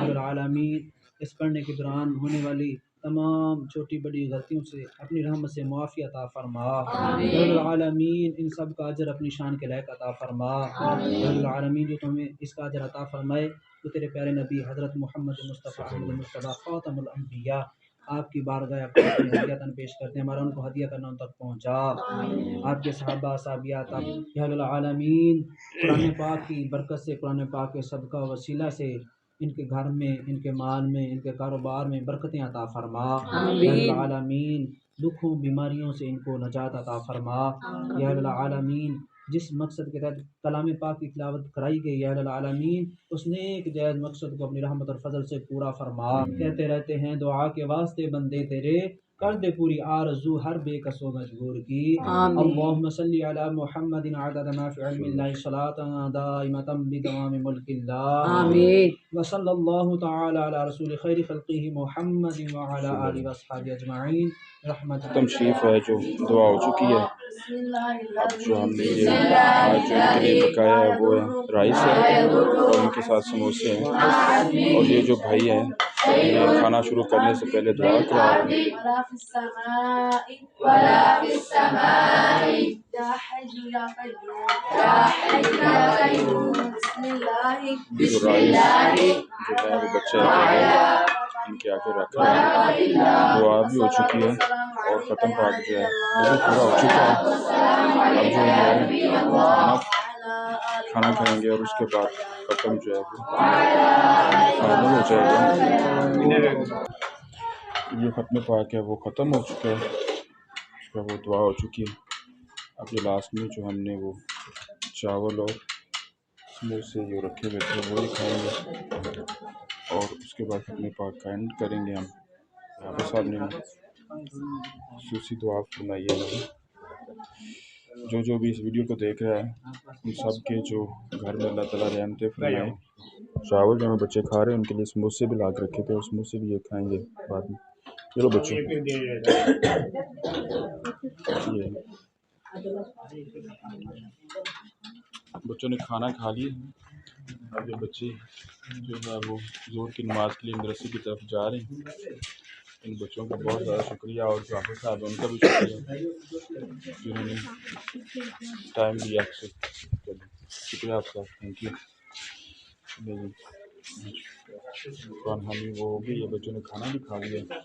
العالمین اس پڑھنے کے دوران ہونے والی تمام چھوٹی بڑی غلطیوں سے اپنی رحمت سے معافی عطا فرما۔ العالمین ان سب کا اجر اپنی شان کے لائق عطا فرما۔ العالمین جو تمہیں اس کا اجر عطا فرمائے تو تیرے پیارے نبی حضرت محمد مصطفیٰ احمد مصطفیٰ خاتم الانبیاء آپ کی بارگاہ اپنی ہدیتاً پیش کرتے ہیں، ہمارا ان کو ہدیہ کرنا ان تک پہنچا۔ آپ کے صحابہ صحابیات یا العالمین قرآن پاک کی برکت سے، قرآن پاک کے صدقہ وسیلہ سے ان کے گھر میں، ان کے مال میں، ان کے کاروبار میں برکتیں عطا فرما۔ یا العالمین دکھوں بیماریوں سے ان کو نجات عطا فرما۔ یا العالمین جس مقصد کے تحت کلام پاک کی تلاوت کرائی گئی، یا العالمین اس نیک جائز مقصد کو اپنی رحمت اور فضل سے پورا فرما۔ کہتے رہتے ہیں دعا کے واسطے بندے تیرے، کر دے پوری آرزو ہر بے کس و مجبور کی۔ اللہم صلی علی محمد عدد ما فی علم اللہ صلاة دائمة بدوام ملک اللہ، آمین۔ وصلی اللہ تعالی علی رسول خیر خلقہ محمد وعلی آلہ واصحابہ اجمعین رحمتک۔ تشریف ہے جو دعا ہو چکی ہے، اب جو ہم نے یہ آج جو ان کے لیے پکایا ہے وہ ہے رائس ہے اور ان کے ساتھ سموسے ہیں، اور یہ جو بھائی ہیں یہ کھانا شروع کرنے سے پہلے دعا کرا رہے ہیں۔ جو رائس جو ہے وہ بچے ان کے آگے رکھ رہے ہیں، دعا بھی ہو چکی ہے اور ختم پاک جو ہے وہ بھی پورا ہو چکا ہے۔ اب جو ہے کھانا کھائیں گے اور اس کے بعد ختم جو ہے وہ فائنل ہو جائے گا۔ یہ ختم پاک ہے وہ ختم ہو چکا ہے، اس کا وہ دعا ہو چکی ہے۔ اب یہ لاسٹ میں جو ہم نے وہ چاول اور سموسے جو رکھے ہوئے تھے وہی کھائیں گے اور اس کے بعد ختم پاک کا اینڈ کریں گے ہم۔ یہاں پہ صاحب نے خصوصی دعا فرمائی ہے، جو بھی اس ویڈیو کو دیکھ رہا ہے ان سب کے جو گھر میں اللہ تعالیٰ رحمتیں فرمائے۔ چاول جو ہمیں بچے کھا رہے ہیں ان کے لیے سموسے بھی لا کے رکھے تھے اور سموسے بھی یہ کھائیں گے بعد میں۔ چلو بچوں بچوں نے کھانا کھا لیا، اب یہ بچے جو ہے وہ ظہر کی نماز کے لیے مدرسے کی طرف جا رہے ہیں۔ ان بچوں کا بہت زیادہ شکریہ اور جو حافظ صاحب ہیں ان کا بھی شکریہ جنہوں نے ٹائم دیا۔ شکریہ آپ کا، تھینک یو۔ قرآن حامی وہ ہوگی، یہ بچوں نے کھانا بھی کھا لیا۔